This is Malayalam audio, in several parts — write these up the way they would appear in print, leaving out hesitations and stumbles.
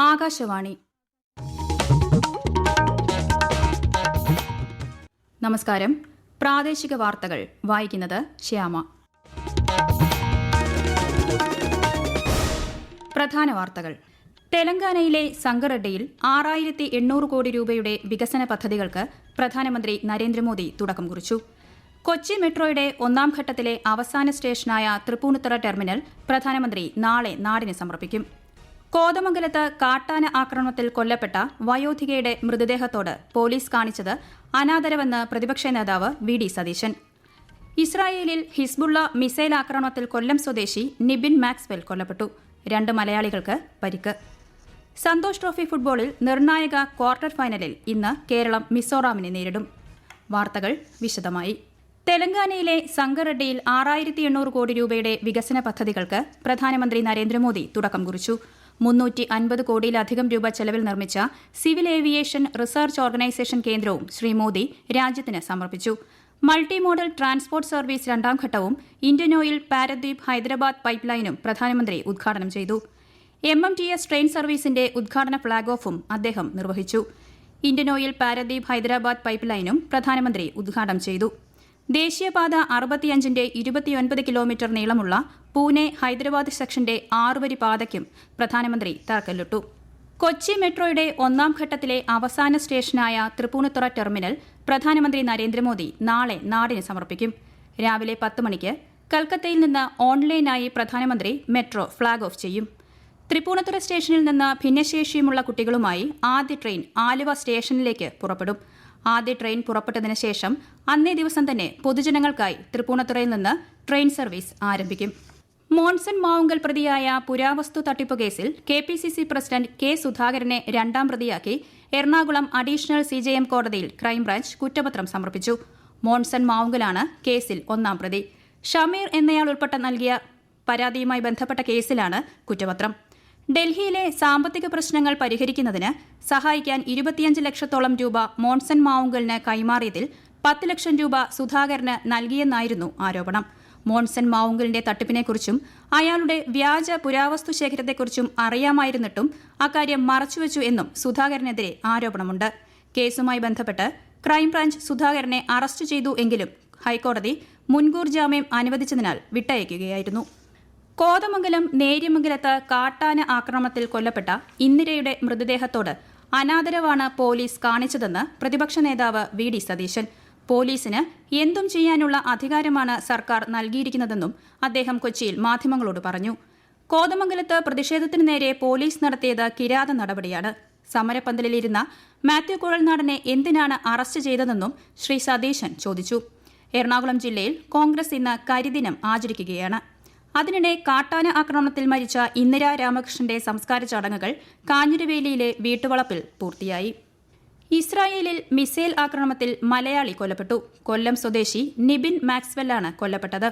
ആകാശവാണി. നമസ്കാരം. പ്രാദേശിക വാർത്തകൾ വായിക്കുന്നത് ശ്യാമ. പ്രധാന വാർത്തകൾ. തെലങ്കാനയിലെ സംഗറെഡ്ഡിയിൽ 6800 കോടി രൂപയുടെ വികസന പദ്ധതികൾക്ക് പ്രധാനമന്ത്രി നരേന്ദ്രമോദി തുടക്കം കുറിച്ചു. കൊച്ചി മെട്രോയുടെ ഒന്നാം ഘട്ടത്തിലെ അവസാന സ്റ്റേഷനായ തൃപ്പൂണിത്തുറ ടെർമിനൽ പ്രധാനമന്ത്രി നാളെ നാടിന് സമർപ്പിക്കും. കോതമംഗലത്ത് കാട്ടാന ആക്രമണത്തിൽ കൊല്ലപ്പെട്ട വയോധികയുടെ മൃതദേഹത്തോട് പോലീസ് കാണിച്ചത് അനാദരവെന്ന് പ്രതിപക്ഷ നേതാവ് വി.ഡി. സതീശൻ. ഇസ്രായേലിൽ ഹിസ്ബുള്ള മിസൈൽ ആക്രമണത്തിൽ കൊല്ലം സ്വദേശി നിബിൻ മാക്സ്വെൽ കൊല്ലപ്പെട്ടു. 2 മലയാളികൾക്ക് പരിക്ക്. സന്തോഷ് ട്രോഫി ഫുട്ബോളിൽ നിർണായക ക്വാർട്ടർ ഫൈനലിൽ ഇന്ന് കേരളം മിസോറാമിനെ നേരിടും. വാർത്തകൾ വിശദമായി. തെലങ്കാനയിലെ സംഗറെഡ്ഡിയിൽ 6800 കോടി രൂപയുടെ വികസന പദ്ധതികൾക്ക് പ്രധാനമന്ത്രി നരേന്ദ്രമോദി തുടക്കം കുറിച്ചു. 350 കോടിയിലധികം രൂപ ചെലവിൽ നിർമ്മിച്ച സിവിൽ ഏവിയേഷൻ റിസർച്ച് ഓർഗനൈസേഷൻ കേന്ദ്രവും ശ്രീ മോദി രാജ്യത്തിന് സമർപ്പിച്ചു. മൾട്ടി മോഡൽ ട്രാൻസ്പോർട്ട് സർവീസ് 2ാം ഘട്ടവും Indian oil Paradip Hyderabad pipe ലൈനും പ്രധാനമന്ത്രി ഉദ്ഘാടനം ചെയ്തു. MMTS ട്രെയിൻ സർവീസിന്റെ ഉദ്ഘാടന ഫ്ളാഗ് ഓഫും അദ്ദേഹം നിർവഹിച്ചു. Indian oil Paradip Hyderabad pipe ലൈനും പ്രധാനമന്ത്രി ഉദ്ഘാടനം ചെയ്തു. ദേശീയപാത 65ന്റെ 29 കിലോമീറ്റർ നീളമുള്ള പൂനെ ഹൈദരാബാദ് സെക്ഷന്റെ 6 വരി പാതയ്ക്കും പ്രധാനമന്ത്രി തറക്കല്ലിട്ടു. കൊച്ചി മെട്രോയുടെ ഒന്നാം ഘട്ടത്തിലെ അവസാന സ്റ്റേഷനായ തൃപ്പൂണിത്തുറ ടെർമിനൽ പ്രധാനമന്ത്രി നരേന്ദ്രമോദി നാളെ നാടിന് സമർപ്പിക്കും. രാവിലെ 10 മണിക്ക് കൽക്കത്തയിൽ നിന്ന് ഓൺലൈനായി പ്രധാനമന്ത്രി മെട്രോ ഫ്ളാഗ് ഓഫ് ചെയ്യും. തൃപ്പൂണിത്തുറ സ്റ്റേഷനിൽ നിന്ന് ഭിന്നശേഷിയുമുള്ള കുട്ടികളുമായി ആദ്യ ട്രെയിൻ ആലുവ സ്റ്റേഷനിലേക്ക് പുറപ്പെടും. ആദ്യ ട്രെയിൻ പുറപ്പെട്ടതിന് ശേഷം അന്നേ ദിവസം തന്നെ പൊതുജനങ്ങൾക്കായി തൃപ്പൂണിത്തുറയിൽ നിന്ന് ട്രെയിൻ സർവീസ് ആരംഭിക്കും. മോൺസൺ മാവുങ്കൽ പ്രതിയായ പുരാവസ്തു തട്ടിപ്പ് കേസിൽ KPCC പ്രസിഡന്റ് K. സുധാകരനെ 2ാം പ്രതിയാക്കി എറണാകുളം അഡീഷണൽ CJM കോടതിയിൽ ക്രൈംബ്രാഞ്ച് കുറ്റപത്രം സമർപ്പിച്ചു. മോൺസൺ മാവുങ്കലാണ് കേസിൽ 1ാം പ്രതി. ഷമീർ എന്നയാൾ ഉൾപ്പെട്ട നൽകിയ പരാതിയുമായി ബന്ധപ്പെട്ട കേസിലാണ് കുറ്റപത്രം. ഡൽഹിയിലെ സാമ്പത്തിക പ്രശ്നങ്ങൾ പരിഹരിക്കുന്നതിന് സഹായിക്കാൻ 25 ലക്ഷത്തോളം രൂപ മോൺസൺ മാവുങ്കലിന് കൈമാറിയതിൽ 10 ലക്ഷം രൂപ സുധാകരന് നൽകിയെന്നായിരുന്നു ആരോപണം. മോൺസൺ മാവുങ്കലിന്റെ തട്ടിപ്പിനെക്കുറിച്ചും അയാളുടെ വ്യാജ പുരാവസ്തു ശേഖരത്തെക്കുറിച്ചും അറിയാമായിരുന്നിട്ടും അക്കാര്യം മറച്ചുവെച്ചു എന്നും സുധാകരനെതിരെ ആരോപണമുണ്ട്. കേസുമായി ബന്ധപ്പെട്ട് ക്രൈംബ്രാഞ്ച് സുധാകരനെ അറസ്റ്റ് ചെയ്തു എങ്കിലും ഹൈക്കോടതി മുൻകൂർ ജാമ്യം അനുവദിച്ചതിനാൽ വിട്ടയക്കുകയായിരുന്നു. കോതമംഗലം നേര്യമംഗലത്ത് കാട്ടാന ആക്രമണത്തിൽ കൊല്ലപ്പെട്ട ഇന്ദിരയുടെ മൃതദേഹത്തോട് അനാദരവാണ് പോലീസ് കാണിച്ചതെന്ന് പ്രതിപക്ഷ നേതാവ് വി.ഡി. സതീശൻ. പോലീസിന് എന്തും ചെയ്യാനുള്ള അധികാരമാണ് സർക്കാർ നൽകിയിരിക്കുന്നതെന്നും അദ്ദേഹം കൊച്ചിയിൽ മാധ്യമങ്ങളോട് പറഞ്ഞു. കോതമംഗലത്ത് പ്രതിഷേധത്തിനു നേരെ പോലീസ് നടത്തിയത് കിരാത നടപടിയാണ്. സമരപ്പന്തലിലിരുന്ന മാത്യു കുഴൽനാടനെ എന്തിനാണ് അറസ്റ്റ് ചെയ്തതെന്നും ശ്രീ സതീശൻ ചോദിച്ചു. എറണാകുളം ജില്ലയിൽ കോൺഗ്രസ് ഇന്ന് കരിദിനം ആചരിക്കുകയാണ്. അതിനിടെ കാട്ടാന ആക്രമണത്തിൽ മരിച്ച ഇന്ദിര രാമകൃഷ്ണന്റെ സംസ്കാര ചടങ്ങുകൾ കാഞ്ഞിരവേലിയിലെ വീട്ടുവളപ്പിൽ പൂർത്തിയായി. ഇസ്രായേലിൽ മിസൈൽ ആക്രമണത്തിൽ മലയാളി കൊല്ലപ്പെട്ടു. കൊല്ലം സ്വദേശി നിബിൻ മാക്സ്വെല്ലാണ് കൊല്ലപ്പെട്ടത്.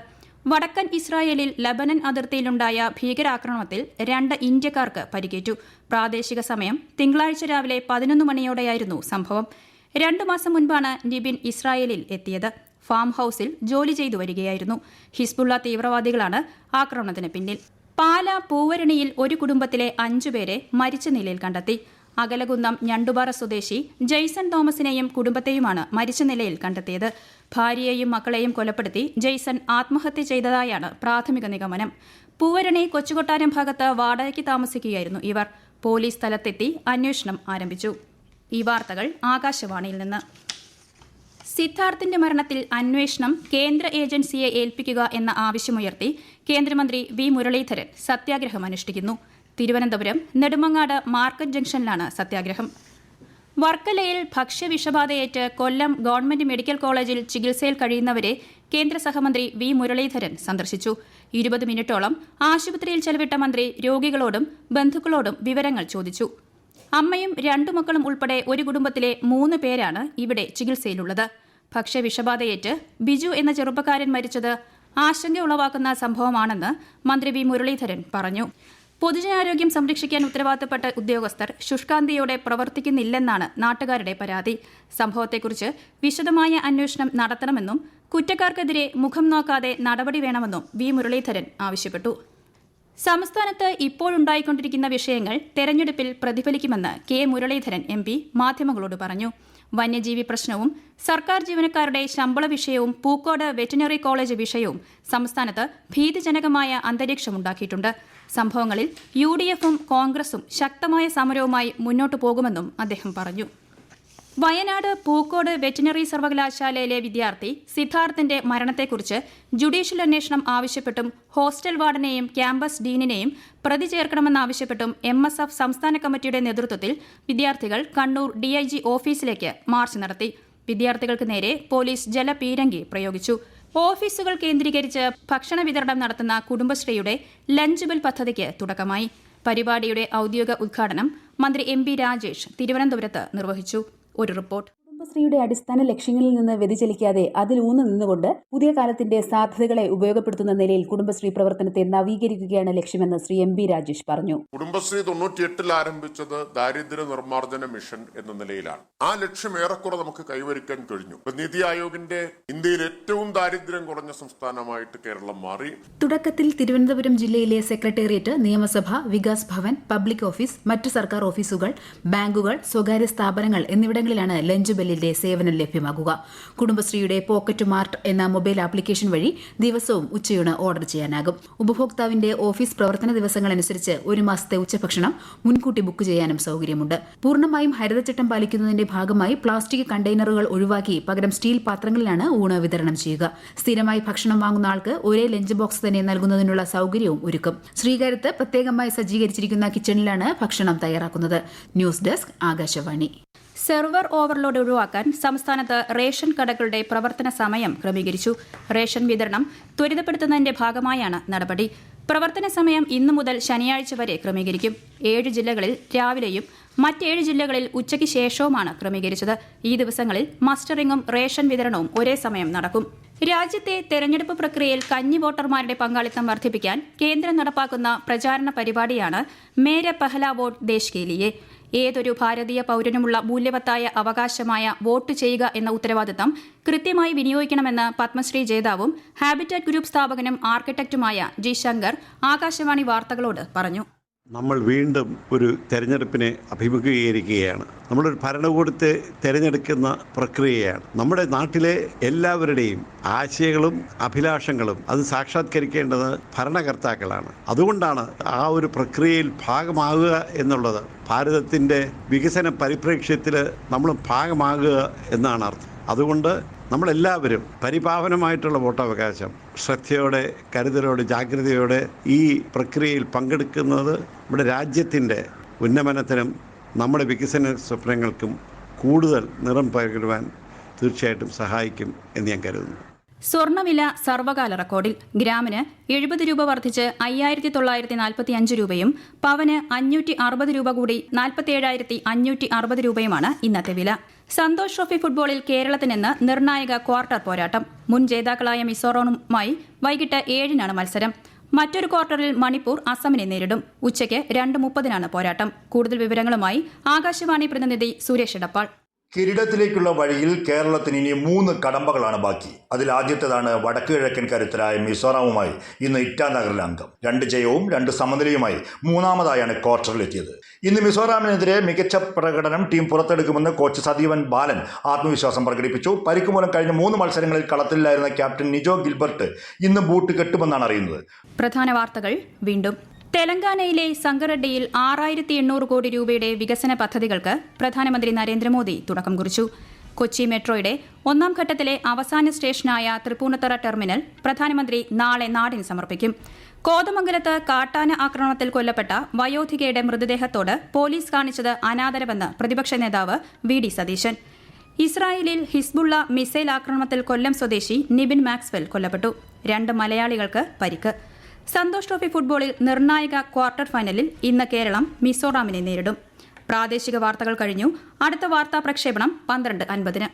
വടക്കൻ ഇസ്രായേലിൽ ലബനൻ അതിർത്തിയിലുണ്ടായ ഭീകരാക്രമണത്തിൽ 2 ഇന്ത്യക്കാർക്ക് പരിക്കേറ്റു. പ്രാദേശിക സമയം തിങ്കളാഴ്ച രാവിലെ 11 മണിയോടെയായിരുന്നു സംഭവം. 2 മാസം മുൻപാണ് നിബിൻ ഇസ്രായേലിൽ എത്തിയത്. ഫാം ഹൌസിൽ ജോലി ചെയ്തു വരികയായിരുന്നു. ഹിസ്ബുള്ള തീവ്രവാദികളാണ് ആക്രമണത്തിന് പിന്നിൽ. പാല പൂവരണിയിൽ ഒരു കുടുംബത്തിലെ 5 പേരെ മരിച്ച നിലയിൽ കണ്ടെത്തി. അകലകുന്നം ഞണ്ടുപാറ സ്വദേശി ജെയ്സൺ തോമസിനെയും കുടുംബത്തെയുമാണ് മരിച്ച നിലയിൽ കണ്ടെത്തിയത്. ഭാര്യയെയും മക്കളെയും കൊലപ്പെടുത്തി ജെയ്സൺ ആത്മഹത്യ ചെയ്തതായാണ് പ്രാഥമിക നിഗമനം. പൂവരണി കൊച്ചുകൊട്ടാരം ഭാഗത്ത് വാടകയ്ക്ക് താമസിക്കുകയായിരുന്നു ഇവർ. പോലീസ് സ്ഥലത്തെത്തി അന്വേഷണം ആരംഭിച്ചു. ഈ വാർത്തകൾ ആകാശവാണിയിൽ നിന്ന്. സിദ്ധാർത്ഥിന്റെ മരണത്തിൽ അന്വേഷണം കേന്ദ്ര ഏജൻസിയെ ഏൽപ്പിക്കുക എന്ന ആവശ്യമുയർത്തി കേന്ദ്രമന്ത്രി വി. മുരളീധരൻ സത്യാഗ്രഹം അനുഷ്ഠിക്കുന്നു. തിരുവനന്തപുരം നെടുമങ്ങാട് മാർക്കറ്റ് ജംഗ്ഷനിലാണ് സത്യാഗ്രഹം. വർക്കലയിൽ ഭക്ഷ്യവിഷബാധയേറ്റ് കൊല്ലം ഗവൺമെന്റ് മെഡിക്കൽ കോളേജിൽ ചികിത്സയിൽ കഴിയുന്നവരെ കേന്ദ്ര സഹമന്ത്രി വി. മുരളീധരൻ സന്ദർശിച്ചു. 20 മിനിറ്റോളം ആശുപത്രിയിൽ ചെലവിട്ട മന്ത്രി രോഗികളോടും ബന്ധുക്കളോടും വിവരങ്ങൾ ചോദിച്ചു. അമ്മയും 2 മക്കളും ഉൾപ്പെടെ ഒരു കുടുംബത്തിലെ 3 പേരാണ് ഇവിടെ ചികിത്സയിലുള്ളത്. ഭക്ഷ്യവിഷബാധയേറ്റ് ബിജു എന്ന ചെറുപ്പക്കാരൻ മരിച്ചത് ആശങ്ക ഉളവാക്കുന്ന സംഭവമാണെന്ന് മന്ത്രി വി. മുരളീധരൻ പറഞ്ഞു. പൊതുജനാരോഗ്യം സംരക്ഷിക്കാൻ ഉത്തരവാദിത്തപ്പെട്ട ഉദ്യോഗസ്ഥർ ശുഷ്കാന്തിയോടെ പ്രവർത്തിക്കുന്നില്ലെന്നാണ് നാട്ടുകാരുടെ പരാതി. സംഭവത്തെക്കുറിച്ച് വിശദമായ അന്വേഷണം നടത്തണമെന്നും കുറ്റക്കാർക്കെതിരെ മുഖം നോക്കാതെ നടപടി വേണമെന്നും വി. മുരളീധരൻ ആവശ്യപ്പെട്ടു. സംസ്ഥാനത്ത് ഇപ്പോഴുണ്ടായിക്കൊണ്ടിരിക്കുന്ന വിഷയങ്ങൾ തെരഞ്ഞെടുപ്പിൽ പ്രതിഫലിക്കുമെന്ന് കെ മുരളീധരൻ MP മാധ്യമങ്ങളോട് പറഞ്ഞു. വന്യജീവി പ്രശ്നവും സർക്കാർ ജീവനക്കാരുടെ ശമ്പള വിഷയവും പൂക്കോട് വെറ്റിനറി കോളേജ് വിഷയവും സംസ്ഥാനത്ത് ഭീതിജനകമായ അന്തരീക്ഷമുണ്ടാക്കിയിട്ടുണ്ട്. സംഭവങ്ങളിൽ UDFും കോൺഗ്രസും ശക്തമായ സമരവുമായി മുന്നോട്ടു പോകുമെന്നും അദ്ദേഹം പറഞ്ഞു. വയനാട് പൂക്കോട് വെറ്റിനറി സർവകലാശാലയിലെ വിദ്യാർത്ഥി സിദ്ധാർത്ഥിന്റെ മരണത്തെക്കുറിച്ച് ജുഡീഷ്യൽ അന്വേഷണം ആവശ്യപ്പെട്ടും ഹോസ്റ്റൽ വാർഡനെയും ക്യാമ്പസ് ഡീനിനെയും പ്രതി ചേർക്കണമെന്നാവശ്യപ്പെട്ടും MSF സംസ്ഥാന കമ്മിറ്റിയുടെ നേതൃത്വത്തിൽ വിദ്യാർത്ഥികൾ കണ്ണൂർ DIG ഓഫീസിലേക്ക് മാർച്ച് നടത്തി. വിദ്യാർത്ഥികൾക്ക് നേരെ പോലീസ് ജലപീരങ്കി പ്രയോഗിച്ചു. ഓഫീസുകൾ കേന്ദ്രീകരിച്ച് ഭക്ഷണ വിതരണം നടത്തുന്ന കുടുംബശ്രീയുടെ ലഞ്ച് ബിൽ പദ്ധതിക്ക് തുടക്കമായി. പരിപാടിയുടെ ഔദ്യോഗിക ഉദ്ഘാടനം മന്ത്രി MP രാജേഷ് തിരുവനന്തപുരത്ത് നിർവഹിച്ചു. ഒരു റിപ്പോർട്ട്. കുടുംബശ്രീയുടെ അടിസ്ഥാന ലക്ഷ്യങ്ങളിൽ നിന്ന് വ്യതിചലിക്കാതെ അതിൽ ഊന്നു നിന്നുകൊണ്ട് പുതിയ കാലത്തിന്റെ സാധ്യതകളെ ഉപയോഗപ്പെടുത്തുന്ന നിലയിൽ കുടുംബശ്രീ പ്രവർത്തനത്തെ നവീകരിക്കുകയാണ് ലക്ഷ്യമെന്ന് ശ്രീ MP രാജേഷ് പറഞ്ഞു. കുടുംബശ്രീ 98 ആരംഭിച്ചത് ദാരിദ്ര്യ നിർമ്മാർജ്ജന മിഷൻ എന്ന നിലയിലാണ്. ആ ലക്ഷ്യം ഏറെക്കുറെ നമുക്ക് കൈവരിക്കാൻ കഴിഞ്ഞു. നീതി ആയോഗിന്റെ ഇന്ത്യയിൽ ഏറ്റവും ദാരിദ്ര്യം കുറഞ്ഞ സംസ്ഥാനമായിട്ട് കേരളം മാറി. തുടക്കത്തിൽ തിരുവനന്തപുരം ജില്ലയിലെ സെക്രട്ടേറിയറ്റ്, നിയമസഭ, വികാസ് ഭവൻ, പബ്ലിക് ഓഫീസ്, മറ്റു സർക്കാർ ഓഫീസുകൾ, ബാങ്കുകൾ, സ്വകാര്യ സ്ഥാപനങ്ങൾ എന്നിവിടങ്ങളിലാണ് ലഞ്ച് ബെല്ലിന്റെ സേവനം ലഭ്യമാകുക. കുടുംബശ്രീയുടെ പോക്കറ്റ് മാർട്ട് എന്ന മൊബൈൽ ആപ്ലിക്കേഷൻ വഴി ദിവസവും ഉച്ചയൂണ് ഓർഡർ ചെയ്യാനാകും. ഉപഭോക്താവിന്റെ ഓഫീസ് പ്രവർത്തന ദിവസങ്ങളനുസരിച്ച് ഒരു മാസത്തെ ഉച്ചഭക്ഷണം മുൻകൂട്ടി ബുക്ക് ചെയ്യാനും സൌകര്യമുണ്ട്. പൂർണ്ണമായും ഹരിതചട്ടം പാലിക്കുന്നതിന്റെ ഭാഗമായി പ്ലാസ്റ്റിക് കണ്ടെയ്നറുകൾ ഒഴിവാക്കി പകരം സ്റ്റീൽ പാത്രങ്ങളിലാണ് ഊണ് വിതരണം ചെയ്യുക. സ്ഥിരമായി ഭക്ഷണം വാങ്ങുന്ന ആൾക്ക് ഒരേ ലഞ്ച് ബോക്സ് തന്നെ നൽകുന്നതിനുള്ള സൌകര്യവും ഒരുക്കും. ശ്രീകാര്യത്ത് പ്രത്യേകമായി സജ്ജീകരിച്ചിരിക്കുന്ന കിച്ചണിലാണ് ഭക്ഷണം തയ്യാറാക്കുന്നത്. News desk, Akashvani. Server overload ഒഴിവാക്കാൻ സംസ്ഥാനത്ത് റേഷൻ കടകളുടെ പ്രവർത്തന സമയം ക്രമീകരിച്ചു. റേഷൻ വിതരണം ത്വരിതപ്പെടുത്തുന്നതിന്റെ ഭാഗമായാണ് നടപടി. പ്രവർത്തന സമയം ഇന്നു മുതൽ ശനിയാഴ്ച വരെ ക്രമീകരിക്കും. 7 ജില്ലകളിൽ രാവിലെയും മറ്റ് 7 ജില്ലകളിൽ ഉച്ചയ്ക്ക് ശേഷവുമാണ് ക്രമീകരിച്ചത്. ഈ ദിവസങ്ങളിൽ മസ്റ്ററിംഗും റേഷൻ വിതരണവും ഒരേ സമയം നടക്കും. രാജ്യത്തെ തെരഞ്ഞെടുപ്പ് പ്രക്രിയയിൽ കന്നി വോട്ടർമാരുടെ പങ്കാളിത്തം വർദ്ധിപ്പിക്കാൻ കേന്ദ്രം നടപ്പാക്കുന്ന പ്രചാരണ പരിപാടിയാണ് മേരെ പെഹ്ല വോട്ട് ദേശ് കെ ലിയെ. ഏതൊരു ഭാരതീയ പൌരനുമുള്ള മൂല്യവത്തായ അവകാശമായ വോട്ട് ചെയ്യുക എന്ന ഉത്തരവാദിത്തം കൃത്യമായി വിനിയോഗിക്കണമെന്ന് പത്മശ്രീ ജേതാവും ഹാബിറ്റാറ്റ് ഗ്രൂപ്പ് സ്ഥാപകനും ആർക്കിടെക്റ്റുമായ G. ശങ്കർ ആകാശവാണി വാർത്തകളോട് പറഞ്ഞു. നമ്മൾ വീണ്ടും ഒരു തെരഞ്ഞെടുപ്പിനെ അഭിമുഖീകരിക്കുകയാണ്. നമ്മളൊരു ഭരണകൂടത്തെ തിരഞ്ഞെടുക്കുന്ന പ്രക്രിയയാണ്. നമ്മുടെ നാട്ടിലെ എല്ലാവരുടെയും ആശയങ്ങളും അഭിലാഷങ്ങളും അത് സാക്ഷാത്കരിക്കേണ്ടത് ഭരണകർത്താക്കളാണ്. അതുകൊണ്ടാണ് ആ ഒരു പ്രക്രിയയിൽ ഭാഗമാകുക എന്നുള്ളത്. ഭാരതത്തിൻ്റെ വികസന പരിപ്രേക്ഷ്യത്തിൽ നമ്മൾ ഭാഗമാകുക എന്നാണ് അർത്ഥം. അതുകൊണ്ട് നമ്മളെല്ലാവരും പരിപാവനമായിട്ടുള്ള വോട്ടവകാശം ശ്രദ്ധയോടെ, കരുതലോടെ, ജാഗ്രതയോടെ ഈ പ്രക്രിയയിൽ പങ്കെടുക്കുന്നത് നമ്മുടെ രാജ്യത്തിൻ്റെ ഉന്നമനത്തിനും നമ്മുടെ വികസന സ്വപ്നങ്ങൾക്കും കൂടുതൽ നിറം പകരുവാൻ തീർച്ചയായിട്ടും സഹായിക്കും എന്ന് ഞാൻ കരുതുന്നു. സ്വർണ്ണവില സർവകാല റെക്കോർഡിൽ. ഗ്രാമിന് 70 രൂപ വർദ്ധിച്ച് 5945 രൂപയും പവന് 560 രൂപ കൂടി 47,560 രൂപയുമാണ് ഇന്നത്തെ വില. സന്തോഷ് ട്രോഫി ഫുട്ബോളിൽ കേരളത്തിനിന്ന് നിർണായക ക്വാർട്ടർ പോരാട്ടം. മുൻ ജേതാക്കളായ മിസോറാമുമായി വൈകിട്ട് 7-നാണ് മത്സരം. മറ്റൊരു ക്വാർട്ടറിൽ മണിപ്പൂർ അസമിനെ നേരിടും. ഉച്ചയ്ക്ക് 2:30-നാണ് പോരാട്ടം. കൂടുതൽ വിവരങ്ങളുമായി ആകാശവാണി പ്രതിനിധി സുരേഷ് ഇടപ്പാൾ. കിരീടത്തിലേക്കുള്ള വഴിയിൽ കേരളത്തിന് ഇനി 3 കടമ്പകളാണ് ബാക്കി. അതിൽ ആദ്യത്തേതാണ് വടക്ക് കിഴക്കൻ കരുത്തരായ മിസോറാമുമായി ഇന്ന് ഇറ്റാനഗറിലെ അംഗം. 2 ജയവും 2 സമനിലയുമായി 3ാമതായാണ് ക്വാർട്ടറിലെത്തിയത്. ഇന്ന് മിസോറാമിനെതിരെ മികച്ച പ്രകടനം ടീം പുറത്തെടുക്കുമെന്ന് കോച്ച് സദീവൻ ബാലൻ ആത്മവിശ്വാസം പ്രകടിപ്പിച്ചു. പരിക്ക് മൂലം കഴിഞ്ഞ 3 മത്സരങ്ങളിൽ കളത്തിലായിരുന്ന ക്യാപ്റ്റൻ നിജോ ഗിൽബർട്ട് ഇന്ന് ബൂട്ട് കെട്ടുമെന്നാണ് അറിയുന്നത്. പ്രധാന വാർത്തകൾ വീണ്ടും. തെലങ്കാനയിലെ സംഗറെഡ്ഡിയിൽ 6800 കോടി രൂപയുടെ വികസന പദ്ധതികൾക്ക് പ്രധാനമന്ത്രി നരേന്ദ്രമോദി തുടക്കം കുറിച്ചു. കൊച്ചി മെട്രോയുടെ 1ാം ഘട്ടത്തിലെ അവസാന സ്റ്റേഷനായ തൃപ്പൂണിത്തുറ ടെർമിനൽ പ്രധാനമന്ത്രി നാളെ നാടിന് സമർപ്പിക്കും. കോതമംഗലത്ത് കാട്ടാന ആക്രമണത്തിൽ കൊല്ലപ്പെട്ട വയോധികയുടെ മൃതദേഹത്തോട് പോലീസ് കാണിച്ചത് അനാദരവെന്ന് പ്രതിപക്ഷ നേതാവ് VD സതീശൻ. ഇസ്രായേലിൽ ഹിസ്ബുള്ള മിസൈൽ ആക്രമണത്തിൽ കൊല്ലം സ്വദേശി നിബിൻ മാക്സ്വെൽ കൊല്ലപ്പെട്ടു. 2 മലയാളികൾക്ക് പരിക്ക്. സന്തോഷ് ട്രോഫി ഫുട്ബോളിൽ നിർണായക ക്വാർട്ടർ ഫൈനലിൽ ഇന്ന് കേരളം മിസോറാമിനെ നേരിടും. പ്രാദേശിക വാർത്തകൾ കഴിഞ്ഞു. അടുത്ത വാർത്താ പ്രക്ഷേപണം 12:50-ന്.